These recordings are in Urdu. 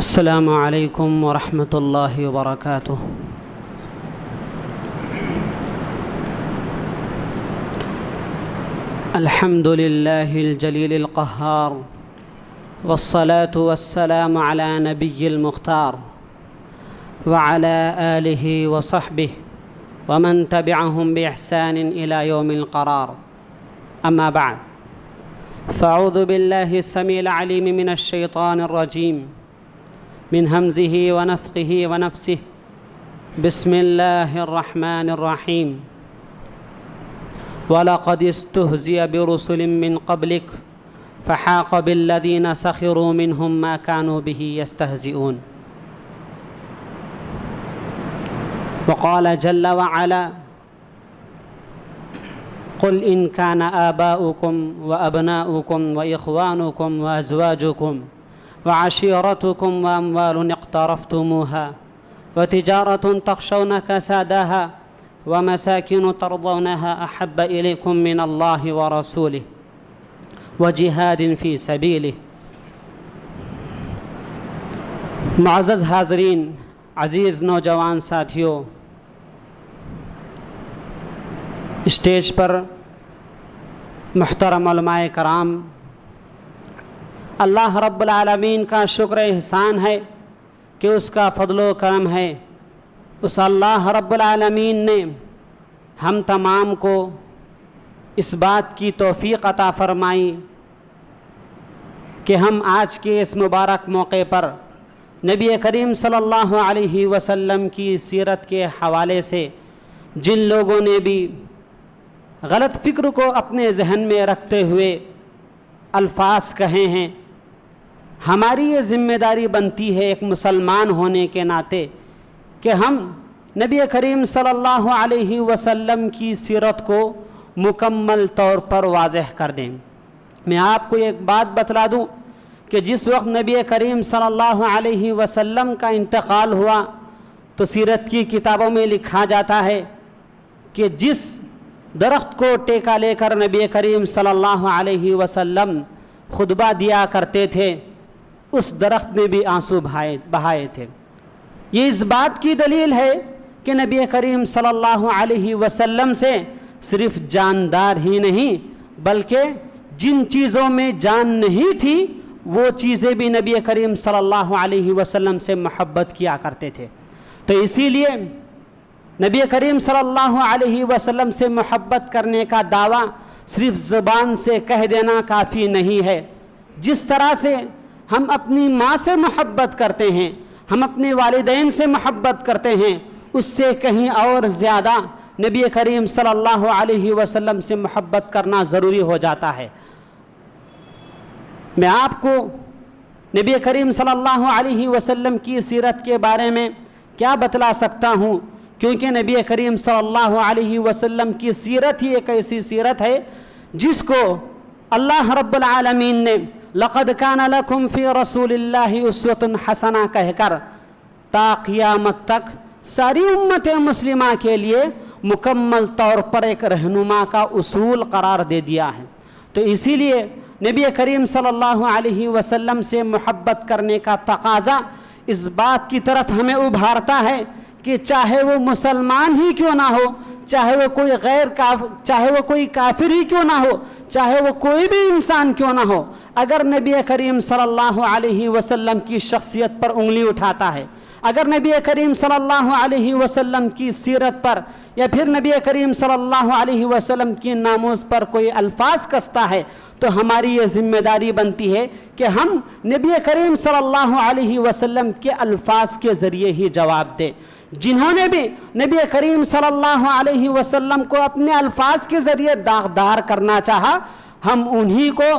السلام علیکم ورحمۃ اللہ وبرکاتہ۔ الحمد للہ الجلیل القہار والصلاة والسلام علی نبی المختار وعلی آلہ وصحبہ ومن تبعهم بإحسان إلى يوم القرار، اما بعد فاعوذ باللہ السمیع العلیم من الشیطان الرجیم من همزه ونفخه ونفسه، بسم اللہ الرحمن الرحیم۔ وَلَقَدِ اسْتُهْزِئَ بِرُسُلٍ مِّن قَبْلِكَ فَحَاقَ بِالَّذِينَ سَخِرُوا مِنْهُم مَّا كَانُوا بِهِ يَسْتَهْزِئُونَ۔ وقال جل وعلا: قل إن كان آباؤكم وأبناؤكم وإخوانكم وأزواجكم وعشيرتكم وأموال اقترفتموها وتجارة تخشون كسادها ومساكن ترضونها أحب إليكم من الله ورسوله وجهاد في سبيله۔ معزز حاضرین، عزیز نوجوان ساتھیوں، اسٹیج پر محترم علماء کرام، اللہ رب العالمین کا شکر احسان ہے کہ اس کا فضل و کرم ہے۔ اس اللہ رب العالمین نے ہم تمام کو اس بات کی توفیق عطا فرمائی کہ ہم آج کے اس مبارک موقع پر نبی کریم صلی اللہ علیہ وسلم کی سیرت کے حوالے سے جن لوگوں نے بھی غلط فکر کو اپنے ذہن میں رکھتے ہوئے الفاظ کہے ہیں، ہماری یہ ذمہ داری بنتی ہے ایک مسلمان ہونے کے ناطے کہ ہم نبی کریم صلی اللہ علیہ وسلم کی سیرت کو مکمل طور پر واضح کر دیں۔ میں آپ کو ایک بات بتلا دوں کہ جس وقت نبی کریم صلی اللہ علیہ وسلم کا انتقال ہوا تو سیرت کی کتابوں میں لکھا جاتا ہے کہ جس درخت کو ٹیکا لے کر نبی کریم صلی اللہ علیہ وسلم خطبہ دیا کرتے تھے، اس درخت نے بھی آنسو بہائے تھے۔ یہ اس بات کی دلیل ہے کہ نبی کریم صلی اللہ علیہ وسلم سے صرف جاندار ہی نہیں بلکہ جن چیزوں میں جان نہیں تھی وہ چیزیں بھی نبی کریم صلی اللہ علیہ وسلم سے محبت کیا کرتے تھے۔ تو اسی لیے نبی کریم صلی اللہ علیہ وسلم سے محبت کرنے کا دعویٰ صرف زبان سے کہہ دینا کافی نہیں ہے۔ جس طرح سے ہم اپنی ماں سے محبت کرتے ہیں، ہم اپنے والدین سے محبت کرتے ہیں، اس سے کہیں اور زیادہ نبی کریم صلی اللہ علیہ وسلم سے محبت کرنا ضروری ہو جاتا ہے۔ میں آپ کو نبی کریم صلی اللہ علیہ وسلم کی سیرت کے بارے میں کیا بتلا سکتا ہوں، کیونکہ نبی کریم صلی اللہ علیہ وسلم کی سیرت ہی ایک ایسی سیرت ہے جس کو اللہ رب العالمین نے لقد کان لکم فی رسول اللہ اسوۃ حسنہ کہہ کر تا قیامت تک ساری امت مسلمہ کے لیے مکمل طور پر ایک رہنما کا اصول قرار دے دیا ہے۔ تو اسی لیے نبی کریم صلی اللہ علیہ وسلم سے محبت کرنے کا تقاضا اس بات کی طرف ہمیں ابھارتا ہے کہ چاہے وہ مسلمان ہی کیوں نہ ہو، چاہے وہ کوئی کافر ہی کیوں نہ ہو، چاہے وہ کوئی بھی انسان کیوں نہ ہو، اگر نبی کریم صلی اللہ علیہ وسلم کی شخصیت پر انگلی اٹھاتا ہے، اگر نبی کریم صلی اللہ علیہ وسلم کی سیرت پر یا پھر نبی کریم صلی اللہ علیہ وسلم کی ناموس پر کوئی الفاظ کستا ہے، تو ہماری یہ ذمہ داری بنتی ہے کہ ہم نبی کریم صلی اللہ علیہ وسلم کے الفاظ کے ذریعے ہی جواب دیں۔ جنہوں نے بھی نبی کریم صلی اللہ علیہ وسلم کو اپنے الفاظ کے ذریعے داغدار کرنا چاہا، ہم انہی کو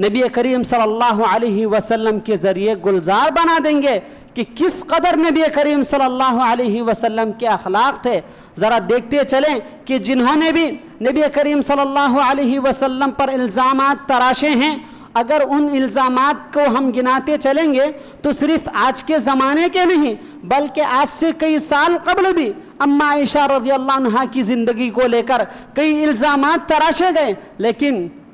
نبی کریم صلی اللہ علیہ وسلم کے ذریعے گلزار بنا دیں گے کہ کس قدر نبی کریم صلی اللہ علیہ وسلم کے اخلاق تھے۔ ذرا دیکھتے چلیں کہ جنہوں نے بھی نبی کریم صلی اللہ علیہ وسلم پر الزامات تراشے ہیں، اگر ان الزامات کو ہم گناتے چلیں گے تو صرف آج کے زمانے کے نہیں بلکہ آج سے کئی سال قبل بھی اما عائشہ رضی اللہ عنہا کی زندگی کو لے کر کئی الزامات تراشے گئے، لیکن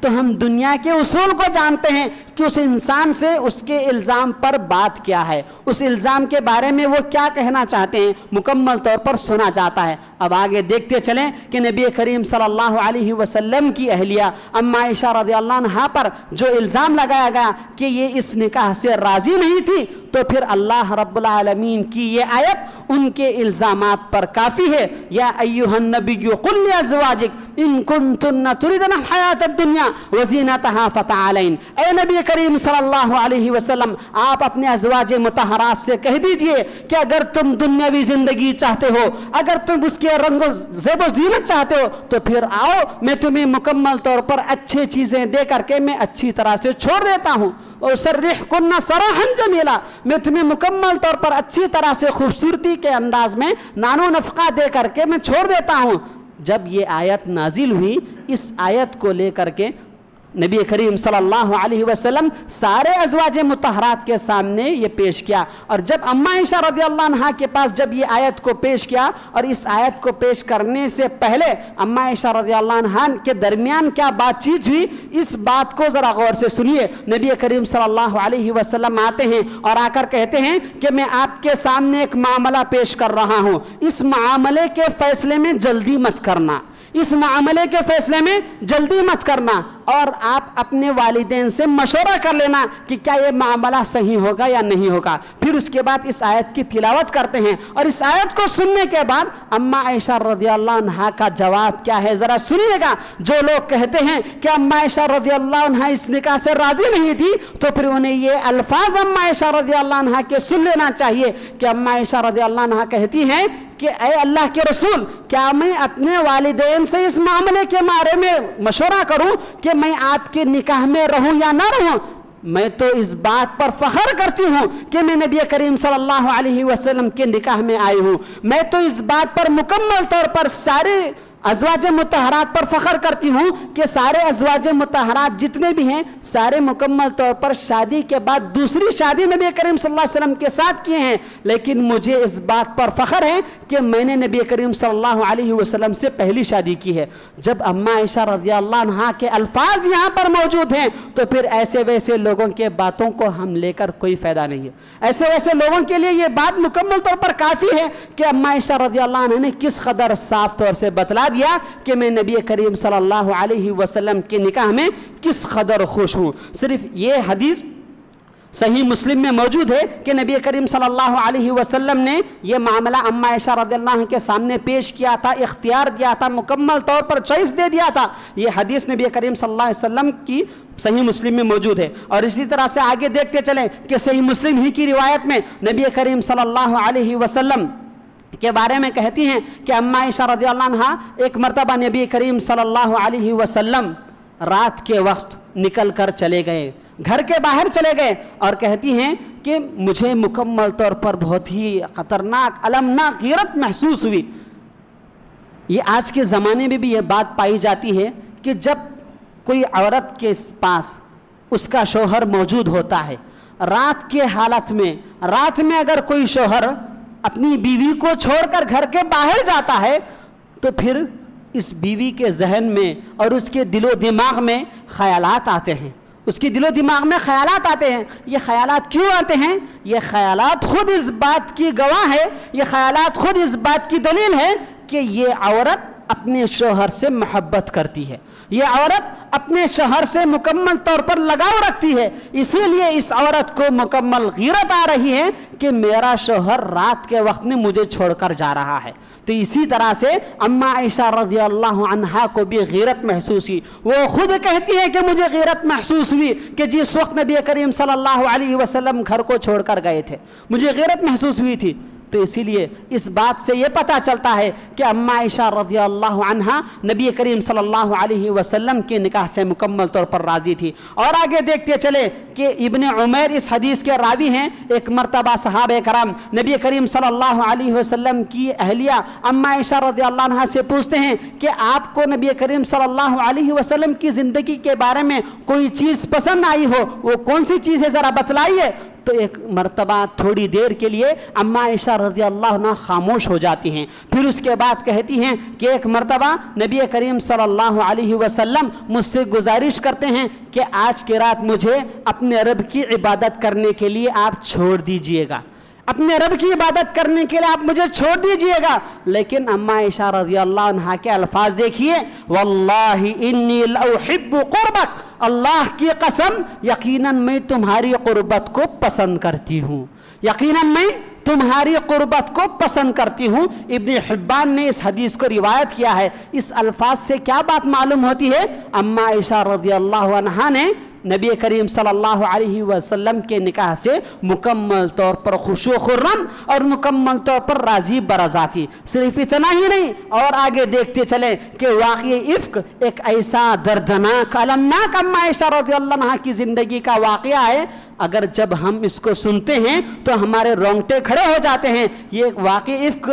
تو ہم دنیا کے اصول کو جانتے ہیں کہ اس انسان سے اس کے الزام پر بات کیا ہے، اس الزام کے بارے میں وہ کیا کہنا چاہتے ہیں، مکمل طور پر سنا جاتا ہے۔ اب آگے دیکھتے چلیں کہ نبی کریم صلی اللہ علیہ وسلم کی اہلیہ اما عائشہ رضی اللہ عنہا پر جو الزام لگایا گیا کہ یہ اس نکاح سے راضی نہیں تھی، تو پھر اللہ رب العالمین کی یہ آیت ان کے الزامات پر کافی ہے۔ یا ایھا النبی قل لازواجک ان کنتن تردن الحیاۃ الدنیا وزینتها فتعالین، اے نبی کریم صلی اللہ علیہ وسلم آپ اپنے ازواج مطہرات سے کہہ دیجئے کہ اگر تم دنیاوی زندگی چاہتے ہو، اگر تم اس کے رنگ و زیب و زینت چاہتے ہو، تو پھر آؤ میں تمہیں مکمل طور پر اچھی چیزیں دے کر کے میں اچھی طرح سے چھوڑ دیتا ہوں، اور سرحکن سراحا جمیلا، میں تمہیں مکمل طور پر اچھی طرح سے خوبصورتی کے انداز میں نان و نفقہ دے کر کے میں چھوڑ دیتا ہوں۔ جب یہ آیت نازل ہوئی، اس آیت کو لے کر کے نبی کریم صلی اللہ علیہ وسلم سارے ازواج مطہرات کے سامنے یہ پیش کیا، اور جب اما عائشہ رضی اللہ عنہا کے پاس جب یہ آیت کو پیش کیا، اور اس آیت کو پیش کرنے سے پہلے اما عائشہ رضی اللہ عنہا کے درمیان کیا بات چیت ہوئی، اس بات کو ذرا غور سے سنیے۔ نبی کریم صلی اللہ علیہ وسلم آتے ہیں اور آ کر کہتے ہیں کہ میں آپ کے سامنے ایک معاملہ پیش کر رہا ہوں، اس معاملے کے فیصلے میں جلدی مت کرنا، اس معاملے کے فیصلے میں جلدی مت کرنا، اور آپ اپنے والدین سے مشورہ کر لینا کہ کیا یہ معاملہ صحیح ہوگا یا نہیں ہوگا۔ پھر اس کے بعد اس آیت کی تلاوت کرتے ہیں، اور اس آیت کو سننے کے بعد اما عائشہ رضی اللہ عنہا کا جواب کیا ہے ذرا سنیے گا۔ جو لوگ کہتے ہیں کہ اما عائشہ رضی اللہ عنہا اس نکاح سے راضی نہیں تھی، تو پھر انہیں یہ الفاظ اما عائشہ رضی اللہ عنہا کے سن لینا چاہیے کہ اما عائشہ رضی اللہ عنہا کہتی ہیں کہ اے اللہ کے رسول، کیا میں اپنے والدین سے اس معاملے کے بارے میں مشورہ کروں کہ میں آپ کے نکاح میں رہوں یا نہ رہوں؟ میں تو اس بات پر فخر کرتی ہوں کہ میں نبی کریم صلی اللہ علیہ وسلم کے نکاح میں آئی ہوں، میں تو اس بات پر مکمل طور پر سارے ازواج مطہرات پر فخر کرتی ہوں کہ سارے ازواج مطہرات جتنے بھی ہیں سارے مکمل طور پر شادی کے بعد دوسری شادی نبی کریم صلی اللہ علیہ وسلم کے ساتھ کیے ہیں، لیکن مجھے اس بات پر فخر ہے کہ میں نے نبی کریم صلی اللہ علیہ وسلم سے پہلی شادی کی ہے۔ جب اما عائشہ رضی اللہ عنہا کے الفاظ یہاں پر موجود ہیں تو پھر ایسے ویسے لوگوں کے باتوں کو ہم لے کر کوئی فائدہ نہیں ہے۔ ایسے ویسے لوگوں کے لیے یہ بات مکمل طور پر کافی ہے کہ اما عائشہ رضی اللہ عنہ نے کس قدر صاف طور سے بتلا دیا کہ میں نبی کریم صلی اللہ علیہ وسلم کے نکاح میں کس قدر خوش ہوں۔ صرف یہ حدیث صحیح مسلم میں موجود ہے کہ نبی کریم صلی اللہ علیہ وسلم نے یہ معاملہ اما عائشہ رضی اللہ عنہ کے سامنے پیش کیا تھا، اختیار دیا تھا، مکمل طور پر چوائس دے دیا تھا۔ یہ حدیث نبی کریم صلی اللہ علیہ وسلم کی صحیح مسلم میں موجود ہے۔ اور اسی طرح سے آگے دیکھتے چلیں کہ صحیح مسلم ہی کی روایت میں نبی کریم صلی اللہ علیہ وسلم کے بارے میں کہتی ہیں کہ اما عائشہ رضی اللہ عنہا ایک مرتبہ نبی کریم صلی اللہ علیہ وسلم رات کے وقت نکل کر چلے گئے، گھر کے باہر چلے گئے، اور کہتی ہیں کہ مجھے مکمل طور پر بہت ہی خطرناک المناک غیرت محسوس ہوئی۔ یہ آج کے زمانے میں بھی یہ بات پائی جاتی ہے کہ جب کوئی عورت کے پاس اس کا شوہر موجود ہوتا ہے، رات کے حالت میں، رات میں اگر کوئی شوہر اپنی بیوی کو چھوڑ کر گھر کے باہر جاتا ہے تو پھر اس بیوی کے ذہن میں اور اس کے دل و دماغ میں خیالات آتے ہیں، اس کی دل و دماغ میں خیالات آتے ہیں۔ یہ خیالات کیوں آتے ہیں؟ یہ خیالات خود اس بات کی گواہ ہے، یہ خیالات خود اس بات کی دلیل ہے کہ یہ عورت اپنے شوہر سے محبت کرتی ہے، یہ عورت اپنے شوہر سے مکمل طور پر لگاؤ رکھتی ہے، اسی لیے اس عورت کو مکمل غیرت آ رہی ہے کہ میرا شوہر رات کے وقت میں مجھے چھوڑ کر جا رہا ہے۔ تو اسی طرح سے اما عائشہ رضی اللہ عنہا کو بھی غیرت محسوس ہوئی، وہ خود کہتی ہے کہ مجھے غیرت محسوس ہوئی کہ جس وقت نبی کریم صلی اللہ علیہ وسلم گھر کو چھوڑ کر گئے تھے مجھے غیرت محسوس ہوئی تھی۔ تو اسی لیے اس بات سے یہ پتہ چلتا ہے کہ اما عائشہ رضی اللہ عنہا نبی کریم صلی اللہ علیہ وسلم کے نکاح سے مکمل طور پر راضی تھی۔ اور آگے دیکھتے چلے کہ ابن عمیر اس حدیث کے راوی ہیں۔ ایک مرتبہ صحابہ کرام نبی کریم صلی اللہ علیہ وسلم کی اہلیہ اما عائشہ رضی اللہ عنہا سے پوچھتے ہیں کہ آپ کو نبی کریم صلی اللہ علیہ وسلم کی زندگی کے بارے میں کوئی چیز پسند آئی ہو، وہ کون سی چیز ہے ذرا بتلائیے۔ تو ایک مرتبہ تھوڑی دیر کے لیے اما عائشہ رضی اللہ عنہ خاموش ہو جاتی ہیں. پھر اس کے بعد کہتی ہیں کہ ایک مرتبہ نبی کریم صلی اللہ علیہ وسلم مجھ سے گزارش کرتے ہیں کہ آج کی رات مجھے اپنے رب کی عبادت کرنے کے لیے آپ چھوڑ دیجئے گا, اپنے رب کی عبادت کرنے کے لیے آپ مجھے چھوڑ دیجئے گا. لیکن اما عائشہ رضی اللہ عنہ کے الفاظ دیکھیے, واللہ انی لاحب قربک, اللہ کی قسم یقیناً میں تمہاری قربت کو پسند کرتی ہوں, یقیناً میں تمہاری قربت کو پسند کرتی ہوں. ابن حبان نے اس حدیث کو روایت کیا ہے. اس الفاظ سے کیا بات معلوم ہوتی ہے؟ اما عائشہ رضی اللہ عنہا نے نبی کریم صلی اللہ علیہ وسلم کے نکاح سے مکمل طور پر خوش و خرم اور مکمل طور پر راضی برضا تھی. صرف اتنا ہی نہیں, اور آگے دیکھتے چلیں کہ واقعی افک ایک ایسا دردناک المناک اما عائشہ رضی اللہ عنہ کی زندگی کا واقعہ ہے. اگر جب ہم اس کو سنتے ہیں تو ہمارے رونگٹے کھڑے ہو جاتے ہیں. یہ واقعی افک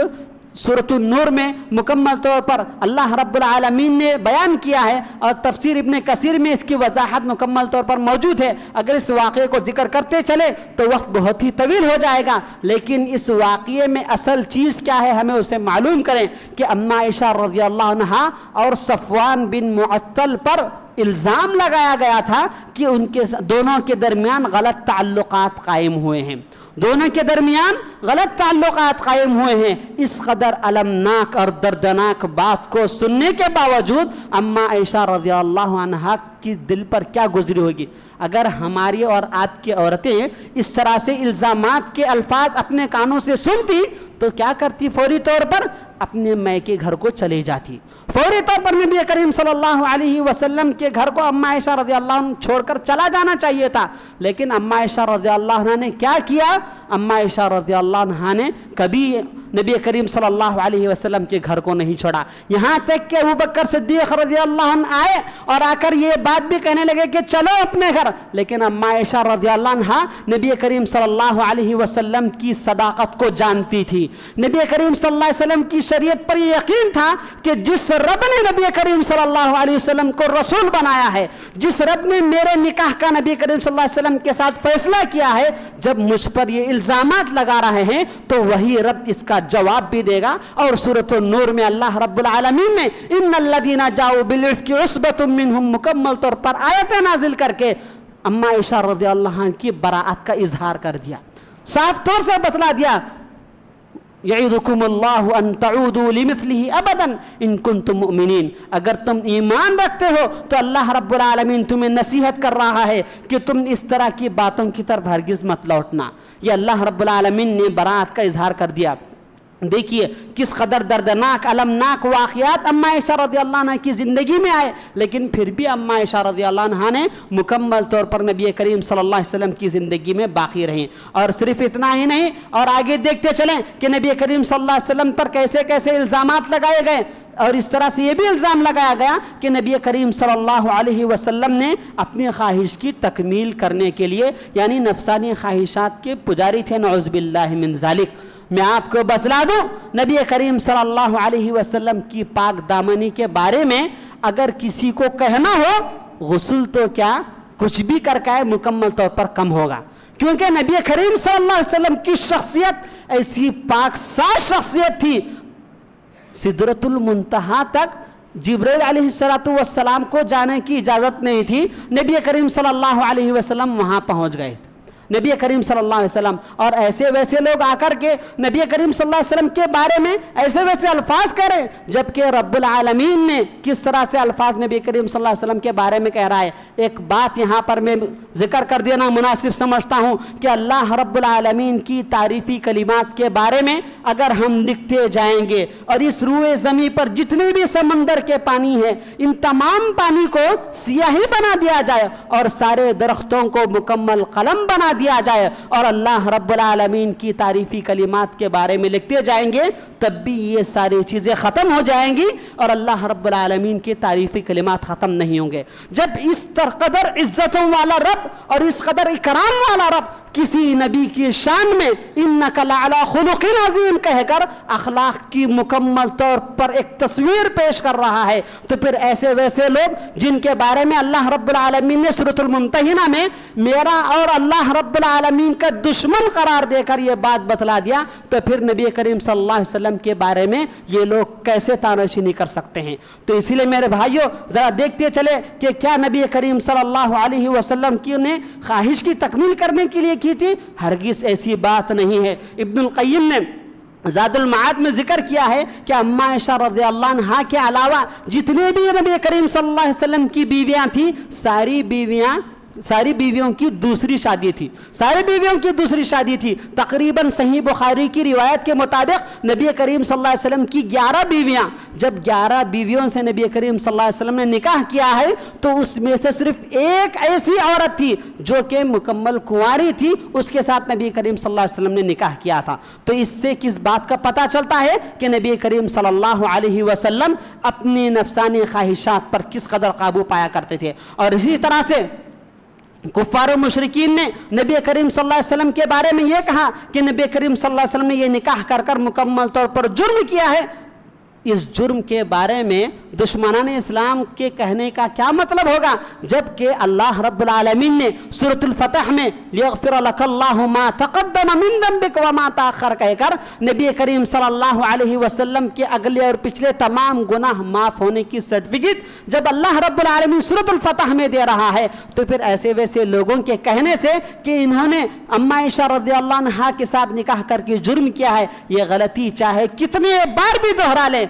سورۃ النور میں مکمل طور پر اللہ رب العالمین نے بیان کیا ہے, اور تفسیر ابن کثیر میں اس کی وضاحت مکمل طور پر موجود ہے. اگر اس واقعے کو ذکر کرتے چلے تو وقت بہت ہی طویل ہو جائے گا, لیکن اس واقعے میں اصل چیز کیا ہے ہمیں اسے معلوم کریں کہ اما عائشہ رضی اللہ عنہا اور صفوان بن معطل پر الزام لگایا گیا تھا کہ ان کے دونوں کے درمیان غلط تعلقات قائم ہوئے ہیں, دونوں کے درمیان غلط تعلقات قائم ہوئے ہیں. اس قدر المناک اور دردناک بات کو سننے کے باوجود اما عائشہ رضی اللہ عنہا کی دل پر کیا گزری ہوگی؟ اگر ہماری اور آپ کی عورتیں اس طرح سے الزامات کے الفاظ اپنے کانوں سے سنتی تو کیا کرتی؟ فوری طور پر اپنے میکے گھر کو چلے جاتی. فوری طور پر نبی کریم صلی اللہ علیہ وسلم کے گھر کو اما عائشہ رضی اللہ عنہ چھوڑ کر چلا جانا چاہیے تھا. لیکن اما عائشہ رضی اللہ عنہ نے کیا کیا؟ اما عائشہ رضی اللہ عنہ نے کبھی نبی کریم صلی اللہ علیہ وسلم کے گھر کو نہیں چھوڑا. یہاں تک کہ ابوبکر صدیق رضی اللہ عنہ آئے اور آ کر یہ بات بھی کہنے لگے کہ چلو اپنے گھر, لیکن اما عائشہ رضی اللہ عنہ نبی کریم صلی اللہ علیہ وسلم کی صداقت کو جانتی تھی. نبی کریم صلی اللہ علیہ وسلم کی شریعت پر یہ یقین تھا کہ جس رب نے نبی کریم صلی اللہ علیہ وسلم کو رسول بنایا ہے, جس رب نے میرے نکاح کا نبی کریم صلی اللہ علیہ وسلم کے ساتھ فیصلہ کیا ہے, جب مجھ پر یہ الزامات لگا رہے ہیں تو وہی رب اس کا جواب بھی دے گا. اور سورۃ النور میں اللہ رب العالمین نے ان الذین جاؤوا بالعفک عصبۃ منہم مکمل طور پر آیتیں نازل کر کے اما عائشہ رضی اللہ عنہ کی براءت کا اظہار کر دیا, صاف طور سے بتلا دیا, یعظکم اللہ ان تعودوا لمثلہ ابدا ان کنتم مؤمنین, اگر تم ایمان رکھتے ہو تو اللہ رب العالمین تمہیں نصیحت کر رہا ہے کہ تم اس طرح کی باتوں کی طرف ہرگز مت لوٹنا. یہ اللہ رب العالمین نے براءت کا اظہار کر دیا. دیکھیے کس قدر دردناک المناک واقعات اما عائشہ رضی اللہ عنہ کی زندگی میں آئے, لیکن پھر بھی اما عائشہ رضی اللہ عنہ نے مکمل طور پر نبی کریم صلی اللہ علیہ وسلم کی زندگی میں باقی رہیں. اور صرف اتنا ہی نہیں, اور آگے دیکھتے چلیں کہ نبی کریم صلی اللہ علیہ وسلم پر کیسے کیسے الزامات لگائے گئے. اور اس طرح سے یہ بھی الزام لگایا گیا کہ نبی کریم صلی اللہ علیہ وسلم نے اپنی خواہش کی تکمیل کرنے کے لیے, یعنی نفسانی خواہشات کے پجاری تھے, نعوذ باللہ من ذالک. میں آپ کو بتلا دوں, نبی کریم صلی اللہ علیہ وسلم کی پاک دامنی کے بارے میں اگر کسی کو کہنا ہو غسل تو کیا کچھ بھی کر کے مکمل طور پر کم ہوگا, کیونکہ نبی کریم صلی اللہ علیہ وسلم کی شخصیت ایسی پاک صاف شخصیت تھی. سدرۃ المنتہا تک جبرائیل علیہ السلام کو جانے کی اجازت نہیں تھی, نبی کریم صلی اللہ علیہ وسلم وہاں پہنچ گئے تھے. نبی کریم صلی اللہ علیہ وسلم اور ایسے ویسے لوگ آ کر کے نبی کریم صلی اللہ علیہ وسلم کے بارے میں ایسے ویسے الفاظ کہہ رہے ہیں, جبکہ رب العالمین نے کس طرح سے الفاظ نبی کریم صلی اللہ علیہ وسلم کے بارے میں کہہ رہا ہے. ایک بات یہاں پر میں ذکر کر دینا مناسب سمجھتا ہوں کہ اللہ رب العالمین کی تعریفی کلمات کے بارے میں اگر ہم لکھتے جائیں گے اور اس روئے زمین پر جتنے بھی سمندر کے پانی ہیں ان تمام پانی کو سیاہی بنا دیا جائے اور سارے درختوں کو مکمل قلم بنا دیا جائے اور اللہ رب العالمین کی تعریفی کلمات کے بارے میں لکھتے جائیں گے, تب بھی یہ ساری چیزیں ختم ہو جائیں گی اور اللہ رب العالمین کی تعریفی کلمات ختم نہیں ہوں گے. جب اس قدر عزتوں والا رب اور اس قدر اکرام والا رب کسی نبی کی شان میں انک لعلی خلق عظیم کہہ کر اخلاق کی مکمل طور پر ایک تصویر پیش کر رہا ہے، تو پھر ایسے ویسے لوگ جن کے بارے میں اللہ رب العالمین نے سورۃ الممتحنہ میں میرا اور اللہ رب العالمین کا دشمن قرار دے کر یہ بات بتلا دیا، تو پھر نبی کریم صلی اللہ علیہ وسلم کے بارے میں یہ لوگ کیسے تانوشینی کر سکتے ہیں؟ تو اسی لیے میرے بھائیوں ذرا دیکھتے چلے کہ کیا نبی کریم صلی اللہ علیہ وسلم کی نے خواہش کی تکمیل کرنے کے لیے کی تھی؟ ہرگز ایسی بات نہیں ہے۔ ابن القیم نے زاد المعاد میں ذکر کیا ہے کہ اماں عائشہ رضی اللہ عنہا کے علاوہ جتنے بھی نبی کریم صلی اللہ علیہ وسلم کی بیویاں تھیں، ساری بیویوں کی دوسری شادی تھی، ساری بیویوں کی دوسری شادی تھی۔ تقریباً صحیح بخاری کی روایت کے مطابق نبی کریم صلی اللہ علیہ وسلم کی 11 بیویاں، جب 11 بیویوں سے نبی کریم صلی اللہ علیہ وسلم نے نکاح کیا ہے تو اس میں سے صرف ایک ایسی عورت تھی جو کہ مکمل کنواری تھی، اس کے ساتھ نبی کریم صلی اللہ علیہ وسلم نے نکاح کیا تھا۔ تو اس سے کس بات کا پتہ چلتا ہے کہ نبی کریم صلی اللہ علیہ وسلم اپنی نفسانی خواہشات پر کس قدر قابو پایا کرتے تھے۔ اور اسی طرح سے کفار و مشرکین نے نبی کریم صلی اللہ علیہ وسلم کے بارے میں یہ کہا کہ نبی کریم صلی اللہ علیہ وسلم نے یہ نکاح کر مکمل طور پر جرم کیا ہے۔ اس جرم کے بارے میں دشمنان اسلام کے کہنے کا کیا مطلب ہوگا، جبکہ اللہ رب العالمین نے سورۃ الفتح میں لیغفر لک اللہ ما تقدم من ذنبک وما تاخر کہہ کر نبی کریم صلی اللہ علیہ وسلم کے اگلے اور پچھلے تمام گناہ معاف ہونے کی سرٹیفکیٹ جب اللہ رب العالمین سورۃ الفتح میں دے رہا ہے، تو پھر ایسے ویسے لوگوں کے کہنے سے کہ انہوں نے اماں عائشہ رضی اللہ عنہا کے ساتھ نکاح کر کے جرم کیا ہے، یہ غلطی چاہے کتنے بار بھی دہرا لیں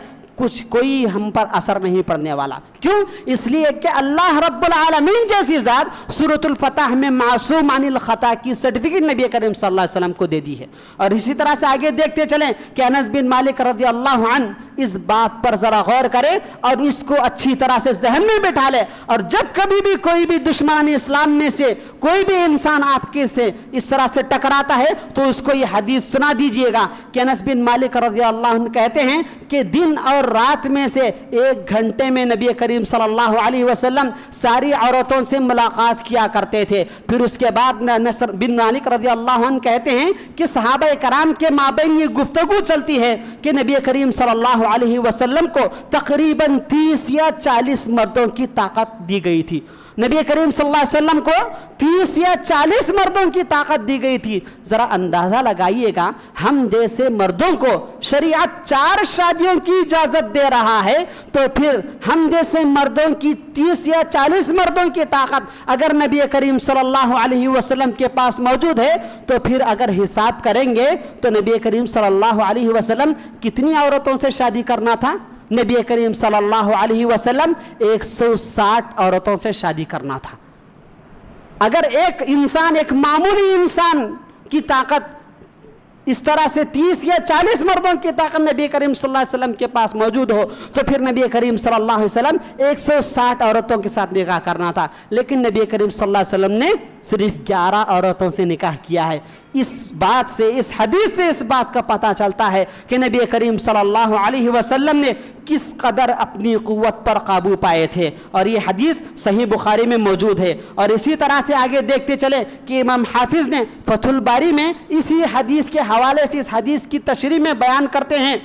کوئی ہم پر اثر نہیں پڑنے والا۔ کیوں؟ اس لیے کہ اللہ رب العالمین جیسی ذات سورۃ الفتح میں معصوم عن الخطا کی سرٹیفکیٹ نبی کریم صلی اللہ علیہ وسلم کو دے دی ہے۔ اور اسی طرح سے آگے دیکھتے چلیں کہ انس بن مالک رضی اللہ عنہ اس بات پر ذرا غور کرے اور اس کو اچھی طرح سے ذہن میں بٹھا لے، اور جب کبھی بھی کوئی بھی دشمنان اسلام میں سے کوئی بھی انسان آپ کے سے اس طرح سے ٹکراتا ہے تو اس کو یہ حدیث سنا دیجئے گا کہ انس بن مالک رضی اللہ عنہ کہتے ہیں کہ دن اور رات میں سے 1 گھنٹے میں نبی کریم صلی اللہ علیہ وسلم ساری عورتوں سے ملاقات کیا کرتے تھے۔ پھر اس کے بعد انس بن مالک رضی اللہ عنہ کہتے ہیں کہ صحابہ کرام کے مابین یہ گفتگو چلتی ہے کہ نبی کریم صلی اللہ علیہ وسلم کو تقریباً 30 یا 40 مردوں کی طاقت دی گئی تھی۔ نبی کریم صلی اللہ علیہ وسلم کو 30 یا 40 مردوں کی طاقت دی گئی تھی۔ ذرا اندازہ لگائیے گا، ہم جیسے مردوں کو شریعت 4 شادیوں کی اجازت دے رہا ہے، تو پھر ہم جیسے مردوں کی 30 یا 40 مردوں کی طاقت اگر نبی کریم صلی اللہ علیہ وسلم کے پاس موجود ہے تو پھر اگر حساب کریں گے تو نبی کریم صلی اللہ علیہ وسلم کتنی عورتوں سے شادی کرنا تھا؟ نبی کریم صلی اللہ علیہ وسلم 160 عورتوں سے شادی کرنا تھا۔ اگر ایک معمولی انسان کی طاقت اس طرح سے 30 یا 40 مردوں کی طاقت نبی کریم صلی اللہ علیہ وسلم کے پاس موجود ہو تو پھر نبی کریم صلی اللہ علیہ وسلم 160 عورتوں کے ساتھ نکاح کرنا تھا، لیکن نبی کریم صلی اللہ علیہ وسلم نے صرف 11 عورتوں سے نکاح کیا ہے۔ اس بات سے، اس حدیث سے اس بات کا پتہ چلتا ہے کہ نبی کریم صلی اللہ علیہ وسلم نے کس قدر اپنی قوت پر قابو پائے تھے، اور یہ حدیث صحیح بخاری میں موجود ہے۔ اور اسی طرح سے آگے دیکھتے چلے کہ امام حافظ نے فتح الباری میں اسی حدیث کے حوالے سے اس حدیث کی تشریح میں بیان کرتے ہیں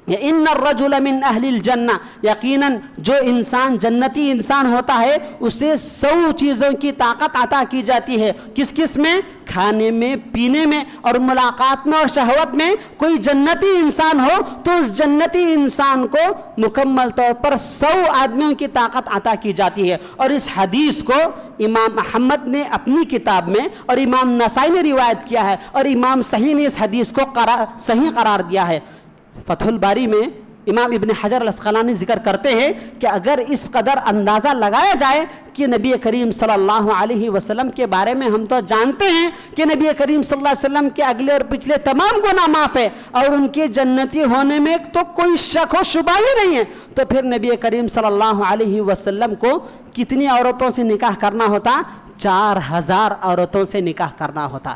ان الرجل من اہل الجنہ، یقیناً جو انسان جنتی انسان ہوتا ہے اسے 100 چیزوں کی طاقت عطا کی جاتی ہے۔ کس کس میں؟ کھانے میں، پینے میں اور ملاقات میں اور شہوت میں۔ کوئی جنتی انسان ہو تو اس جنتی انسان کو مکمل طور پر 100 آدمیوں کی طاقت عطا کی جاتی ہے۔ اور اس حدیث کو امام احمد نے اپنی کتاب میں اور امام نسائی نے روایت کیا ہے، اور امام صحیح نے اس حدیث کو صحیح قرار دیا ہے۔ فتح الباری میں امام ابن حجر الاسقلانی ذکر کرتے ہیں کہ اگر اس قدر اندازہ لگایا جائے کہ نبی کریم صلی اللہ علیہ وسلم کے بارے میں ہم تو جانتے ہیں کہ نبی کریم صلی اللہ علیہ وسلم کے اگلے اور پچھلے تمام گناہ معاف ہے اور ان کے جنتی ہونے میں تو کوئی شک و شبہ ہی نہیں ہے، تو پھر نبی کریم صلی اللہ علیہ وسلم کو کتنی عورتوں سے نکاح کرنا ہوتا؟ 4000 عورتوں سے نکاح کرنا ہوتا۔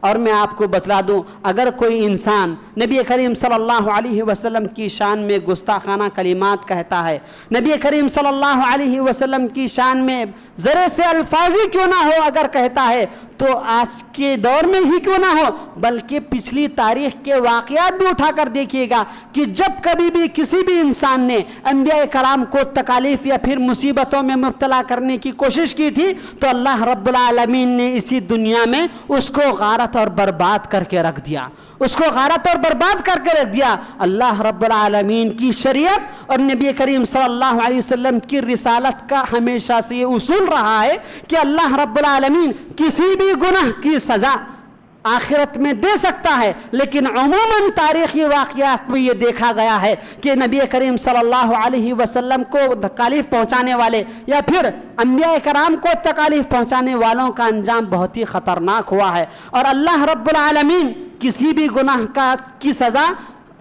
اور میں آپ کو بتلا دوں، اگر کوئی انسان نبی کریم صلی اللہ علیہ وسلم کی شان میں گستاخانہ کلمات کہتا ہے، نبی کریم صلی اللہ علیہ وسلم کی شان میں ذرے سے الفاظی کیوں نہ ہو اگر کہتا ہے، تو آج کے دور میں ہی کیوں نہ ہو بلکہ پچھلی تاریخ کے واقعات بھی اٹھا کر دیکھیے گا کہ جب کبھی بھی کسی بھی انسان نے انبیاء کرام کو تکالیف یا پھر مصیبتوں میں مبتلا کرنے کی کوشش کی تھی تو اللہ رب العالمین نے اسی دنیا میں اس کو غارت اور برباد کر کے رکھ دیا، اس کو غارت اور برباد کر کے رکھ دیا۔ اللہ رب العالمین کی شریعت اور نبی کریم صلی اللہ علیہ وسلم کی رسالت کا ہمیشہ سے یہ اصول رہا ہے کہ اللہ رب العالمین کسی بھی گناہ کی سزا آخرت میں دے سکتا ہے، لیکن عموماً تاریخی واقعات میں یہ دیکھا گیا ہے کہ نبی کریم صلی اللہ علیہ وسلم کو تکالیف پہنچانے والے یا پھر انبیاء کرام کو تکالیف پہنچانے والوں کا انجام بہت ہی خطرناک ہوا ہے، اور اللہ رب العالمین کسی بھی گناہ کی سزا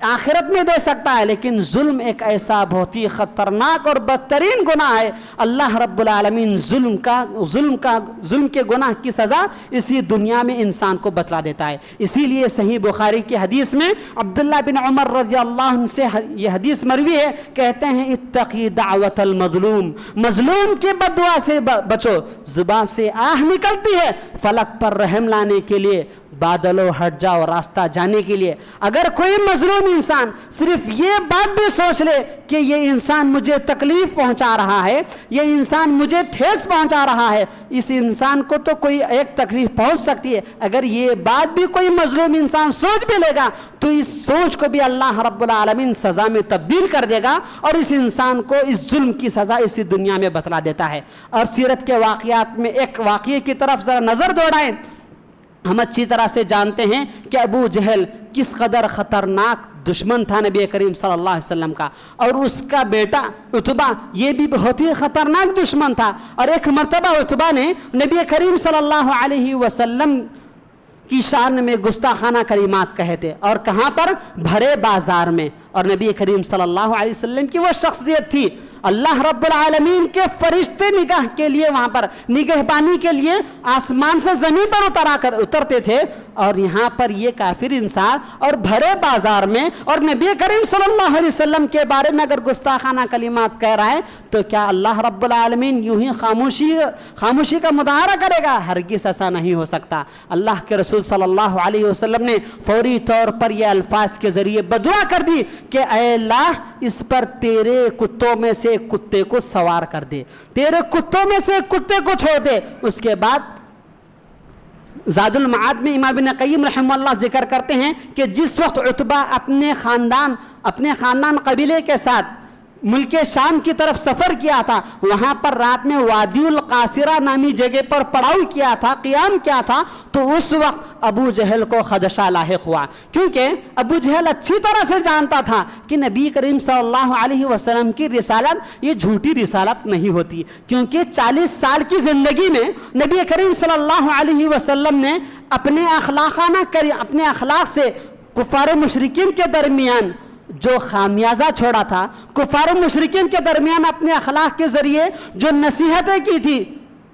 آخرت میں دے سکتا ہے، لیکن ظلم ایک ایسا بہت ہی خطرناک اور بدترین گناہ ہے۔ اللہ رب العالمین ظلم کے گناہ کی سزا اسی دنیا میں انسان کو بتلا دیتا ہے۔ اسی لیے صحیح بخاری کی حدیث میں عبداللہ بن عمر رضی اللہ عنہ سے یہ حدیث مروی ہے، کہتے ہیں اتقی دعوت المظلوم، مظلوم کے بددعا سے بچو، زبان سے آہ نکلتی ہے فلک پر رحم لانے کے لیے، بادلوں ہٹ جاؤ راستہ جانے کے لیے۔ اگر کوئی مظلوم انسان صرف یہ بات بھی سوچ لے کہ یہ انسان مجھے تکلیف پہنچا رہا ہے، یہ انسان مجھے ٹھیس پہنچا رہا ہے، اس انسان کو تو کوئی ایک تکلیف پہنچ سکتی ہے، اگر یہ بات بھی کوئی مظلوم انسان سوچ بھی لے گا تو اس سوچ کو بھی اللہ رب العالمین سزا میں تبدیل کر دے گا، اور اس انسان کو اس ظلم کی سزا اسی دنیا میں بتلا دیتا ہے۔ اور سیرت کے واقعات میں ایک واقعے کی طرف ذرا نظر دوڑائیں۔ ہم اچھی طرح سے جانتے ہیں کہ ابو جہل کس قدر خطرناک دشمن تھا نبی کریم صلی اللہ علیہ وسلم کا، اور اس کا بیٹا عتبہ یہ بھی بہت ہی خطرناک دشمن تھا۔ اور ایک مرتبہ عتبہ نے نبی کریم صلی اللہ علیہ وسلم کی شان میں گستاخانہ کلمات کہے تھے، اور کہاں پر؟ بھرے بازار میں۔ اور نبی کریم صلی اللہ علیہ وسلم کی وہ شخصیت تھی، اللہ رب العالمین کے فرشتے نگاہ کے لیے وہاں پر نگہبانی کے لیے آسمان سے زمین پر اترتے تھے، اور یہاں پر یہ کافر انسان اور بھرے بازار میں اور نبی کریم صلی اللہ علیہ وسلم کے بارے میں اگر گستاخانہ کلمات کہہ رہا ہے تو کیا اللہ رب العالمین یوں ہی خاموشی کا مظاہرہ کرے گا؟ ہرگز ایسا نہیں ہو سکتا۔ اللہ کے رسول صلی اللہ علیہ وسلم نے فوری طور پر یہ الفاظ کے ذریعے بدعا کر دی کہ اے اللہ اس پر تیرے کتوں میں سے کتے کو سوار کر دے، تیرے کتوں میں سے کتے کو چھوڑ دے۔ اس کے بعد زاد المعاد میں امام ابن قیم رحمہ اللہ ذکر کرتے ہیں کہ جس وقت عتبہ اپنے خاندان قبیلے کے ساتھ ملک شام کی طرف سفر کیا تھا، وہاں پر رات میں وادی القاصرہ نامی جگہ پر پڑاؤ کیا تھا، قیام کیا تھا، تو اس وقت ابو جہل کو خدشہ لاحق ہوا، کیونکہ ابو جہل اچھی طرح سے جانتا تھا کہ نبی کریم صلی اللہ علیہ وسلم کی رسالت یہ جھوٹی رسالت نہیں ہوتی، کیونکہ 40 سال کی زندگی میں نبی کریم صلی اللہ علیہ وسلم نے اپنے اخلاق سے کفار و مشرکین کے درمیان جو خامیازہ چھوڑا تھا، کفار و مشرکین کے درمیان اپنے اخلاق کے ذریعے جو نصیحتیں کی تھی،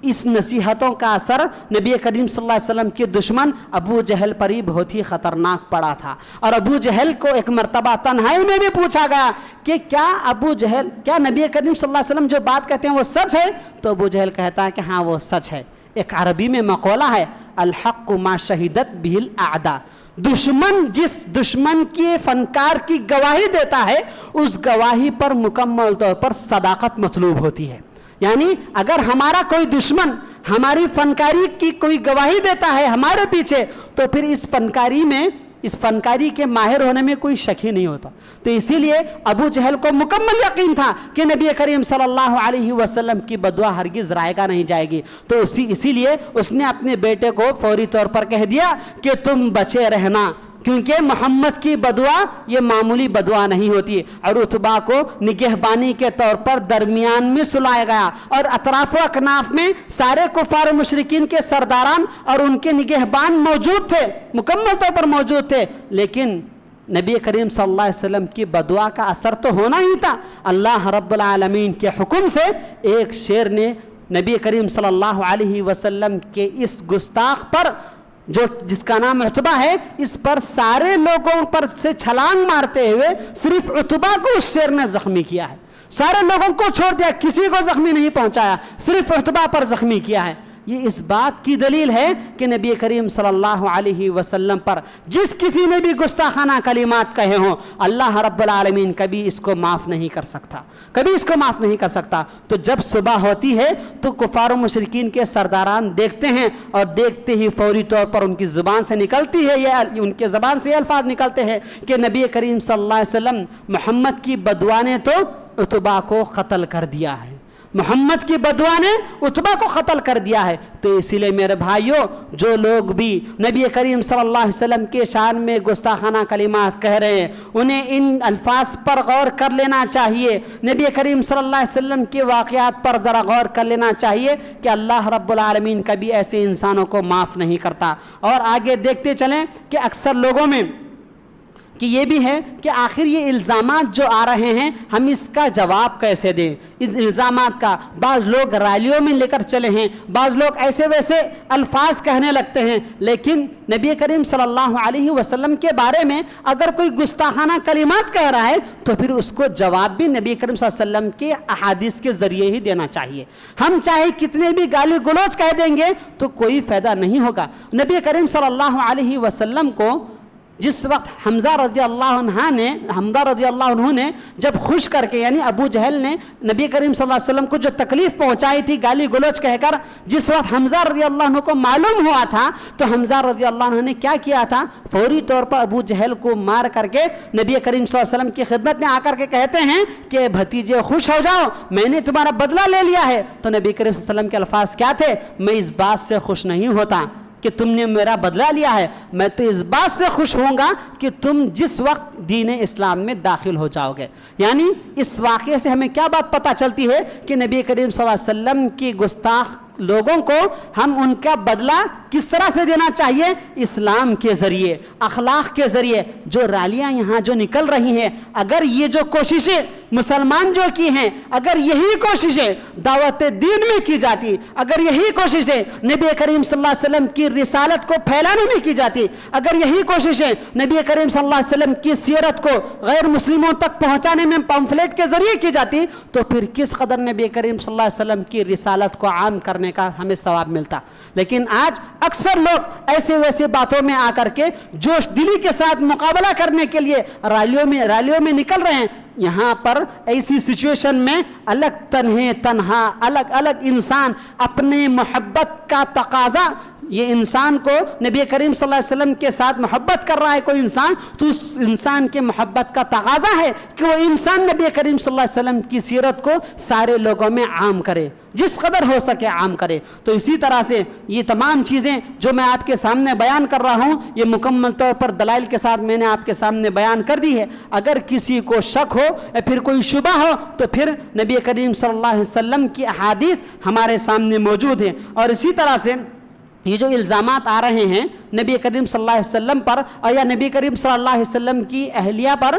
اس نصیحتوں کا اثر نبی کریم صلی اللہ علیہ وسلم کے دشمن ابو جہل پر ہی بہت ہی خطرناک پڑا تھا۔ اور ابو جہل کو ایک مرتبہ تنہائی میں بھی پوچھا گیا کہ کیا نبی کریم صلی اللہ علیہ وسلم جو بات کہتے ہیں وہ سچ ہے؟ تو ابو جہل کہتا ہے کہ ہاں وہ سچ ہے۔ ایک عربی میں مقولہ ہے، الحق ما شہدت بہ الاعداء، جس دشمن کی فنکار کی گواہی دیتا ہے اس گواہی پر مکمل طور پر صداقت مطلوب ہوتی ہے۔ یعنی اگر ہمارا کوئی دشمن ہماری فنکاری کی کوئی گواہی دیتا ہے ہمارے پیچھے، تو پھر اس فنکاری کے ماہر ہونے میں کوئی شک ہی نہیں ہوتا۔ تو اسی لیے ابو جہل کو مکمل یقین تھا کہ نبی کریم صلی اللہ علیہ وسلم کی بدعا ہرگز رائگاں نہیں جائے گی، تو اسی لیے اس نے اپنے بیٹے کو فوری طور پر کہہ دیا کہ تم بچے رہنا، کیونکہ محمد کی بدعا یہ معمولی بدعا نہیں ہوتی۔ اور عتبہ کو نگہبانی کے طور پر درمیان میں سلایا گیا، اور اطراف و اکناف میں سارے کفار و مشرکین کے سرداران اور ان کے نگہبان موجود تھے، مکمل طور پر موجود تھے، لیکن نبی کریم صلی اللہ علیہ وسلم کی بدعا کا اثر تو ہونا ہی تھا۔ اللہ رب العالمین کے حکم سے ایک شیر نے نبی کریم صلی اللہ علیہ وسلم کے اس گستاخ پر جو جس کا نام عتبہ ہے، اس پر سارے لوگوں پر سے چھلانگ مارتے ہوئے صرف عتبہ کو اس شیر نے زخمی کیا ہے، سارے لوگوں کو چھوڑ دیا، کسی کو زخمی نہیں پہنچایا، صرف عتبہ پر زخمی کیا ہے۔ یہ اس بات کی دلیل ہے کہ نبی کریم صلی اللہ علیہ وسلم پر جس کسی نے بھی گستاخانہ کلمات کہے ہوں، اللہ رب العالمین کبھی اس کو معاف نہیں کر سکتا، کبھی اس کو معاف نہیں کر سکتا۔ تو جب صبح ہوتی ہے تو کفار و مشرکین کے سرداران دیکھتے ہیں، اور دیکھتے ہی فوری طور پر ان کی زبان سے نکلتی ہے، یا ان کے زبان سے الفاظ نکلتے ہیں کہ نبی کریم صلی اللہ علیہ وسلم، محمد کی بدعا نے تو عتبہ کو قتل کر دیا ہے، محمد کی بدعا نے عتبہ کو قتل کر دیا ہے۔ تو اسی لیے میرے بھائیوں، جو لوگ بھی نبی کریم صلی اللہ علیہ وسلم کے شان میں گستاخانہ کلمات کہہ رہے ہیں، انہیں ان الفاظ پر غور کر لینا چاہیے، نبی کریم صلی اللہ علیہ وسلم کے واقعات پر ذرا غور کر لینا چاہیے کہ اللہ رب العالمین کبھی ایسے انسانوں کو معاف نہیں کرتا۔ اور آگے دیکھتے چلیں کہ اکثر لوگوں میں کہ یہ بھی ہے کہ آخر یہ الزامات جو آ رہے ہیں، ہم اس کا جواب کیسے دیں؟ ان الزامات کا بعض لوگ ریلیوں میں لے کر چلے ہیں، بعض لوگ ایسے ویسے الفاظ کہنے لگتے ہیں، لیکن نبی کریم صلی اللہ علیہ وسلم کے بارے میں اگر کوئی گستاخانہ کلمات کہہ رہا ہے تو پھر اس کو جواب بھی نبی کریم صلی اللہ علیہ وسلم کے احادیث کے ذریعے ہی دینا چاہیے۔ ہم چاہے کتنے بھی گالی گلوچ کہہ دیں گے تو کوئی فائدہ نہیں ہوگا۔ نبی کریم صلی اللہ علیہ وسلم کو جس وقت حمزہ رضی اللہ عنہ نے جب خوش کر کے، یعنی ابو جہل نے نبی کریم صلی اللہ علیہ وسلم کو جو تکلیف پہنچائی تھی گالی گلوچ کہہ کر، جس وقت حمزہ رضی اللہ عنہ کو معلوم ہوا تھا تو حمزہ رضی اللہ عنہ نے کیا کیا تھا؟ فوری طور پر ابو جہل کو مار کر کے نبی کریم صلی اللہ علیہ وسلم کی خدمت میں آ کر کے کہتے ہیں کہ بھتیجے خوش ہو جاؤ، میں نے تمہارا بدلہ لے لیا ہے۔ تو نبی کریم صلی اللہ علیہ وسلم کے الفاظ کیا تھے؟ میں اس بات سے خوش نہیں ہوتا کہ تم نے میرا بدلہ لیا ہے، میں تو اس بات سے خوش ہوں گا کہ تم جس وقت دین اسلام میں داخل ہو جاؤ گے۔ یعنی اس واقعے سے ہمیں کیا بات پتہ چلتی ہے کہ نبی کریم صلی اللہ علیہ وسلم کی گستاخ لوگوں کو ہم ان کا بدلہ کس طرح سے دینا چاہیے؟ اسلام کے ذریعے، اخلاق کے ذریعے۔ جو ریلیاں یہاں جو نکل رہی ہیں، اگر یہ جو کوششیں مسلمان جو کی ہیں، اگر یہی کوششیں دعوت دین میں کی جاتی، اگر یہی کوششیں نبی کریم صلی اللہ علیہ وسلم کی رسالت کو پھیلانے میں کی جاتی، اگر یہی کوششیں نبی کریم صلی اللہ علیہ وسلم کی سیرت کو غیر مسلموں تک پہنچانے میں پمفلیٹ کے ذریعے کی جاتی، تو پھر کس قدر نبی کریم صلی اللہ علیہ وسلم کی رسالت کو عام کرنے کا ہمیں ثواب ملتا۔ لیکن آج اکثر لوگ ایسے ویسے باتوں میں آ کر کے جوش دلی کے ساتھ مقابلہ کرنے کے لیے ریلیوں میں نکل رہے ہیں۔ یہاں پر ایسی سچویشن میں الگ تنہا الگ انسان اپنے محبت کا تقاضا، یہ انسان کو نبی کریم صلی اللہ علیہ وسلم کے ساتھ محبت کر رہا ہے کوئی انسان، تو اس انسان کے محبت کا تقاضا ہے کہ وہ انسان نبی کریم صلی اللہ علیہ وسلم کی سیرت کو سارے لوگوں میں عام کرے، جس قدر ہو سکے عام کرے۔ تو اسی طرح سے یہ تمام چیزیں جو میں آپ کے سامنے بیان کر رہا ہوں، یہ مکمل طور پر دلائل کے ساتھ میں نے آپ کے سامنے بیان کر دی ہے۔ اگر کسی کو شک ہو یا پھر کوئی شبہ ہو تو پھر نبی کریم صلی اللہ علیہ وسلم کی احادیث ہمارے سامنے موجود ہیں۔ اور اسی طرح سے یہ جو الزامات آ رہے ہیں نبی کریم صلی اللہ علیہ وسلم پر اور یا نبی کریم صلی اللہ علیہ وسلم کی اہلیہ پر،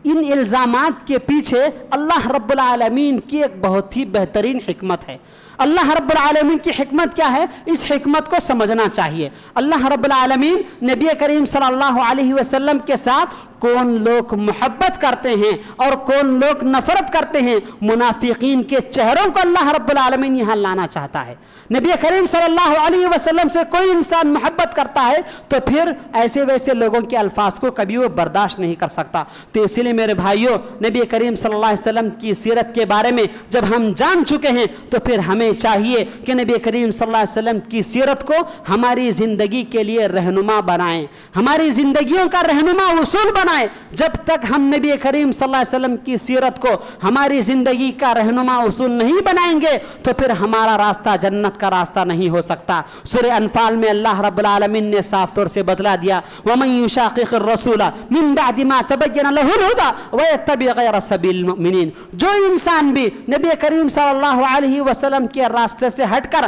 ان الزامات کے پیچھے اللہ رب العالمین کی ایک بہت ہی بہترین حکمت ہے۔ اللہ رب العالمین کی حکمت کیا ہے؟ اس حکمت کو سمجھنا چاہیے۔ اللہ رب العالمین نبی کریم صلی اللہ علیہ وسلم کے ساتھ کون لوگ محبت کرتے ہیں اور کون لوگ نفرت کرتے ہیں، منافقین کے چہروں کو اللہ رب العالمین یہاں لانا چاہتا ہے۔ نبی کریم صلی اللہ علیہ وسلم سے کوئی انسان محبت کرتا ہے تو پھر ایسے ویسے لوگوں کے الفاظ کو کبھی وہ برداشت نہیں کر سکتا۔ تو اسی لیے میرے بھائیوں، نبی کریم صلی اللہ علیہ وسلم کی سیرت کے بارے میں جب ہم جان چکے ہیں تو پھر ہمیں چاہیے کہ نبی کریم صلی اللہ علیہ وسلم کی سیرت کو ہماری زندگی کے لیے رہنما بنائیں، ہماری زندگیوں کا رہنما اصول بنائیں۔ جب تک ہم نبی کریم صلی اللہ علیہ وسلم کی سیرت کو ہماری زندگی کا رہنما اصول نہیں بنائیں گے تو پھر ہمارا راستہ جنت کا راستہ نہیں ہو سکتا۔ سورہ انفال میں اللہ رب العالمین نے صاف طور سے بتلا دیا، وَمَن يُشَاقِقِ الرَّسُولَ مِن بَعْدِ مَا تَبَيَّنَ لَهُ الْهُدَى وَيَتَّبِعْ غَيْرَ سَبِيلِ الْمُؤْمِنِينَ، جو انسان بھی نبی کریم صلی اللہ علیہ وسلم کے راستے سے ہٹ کر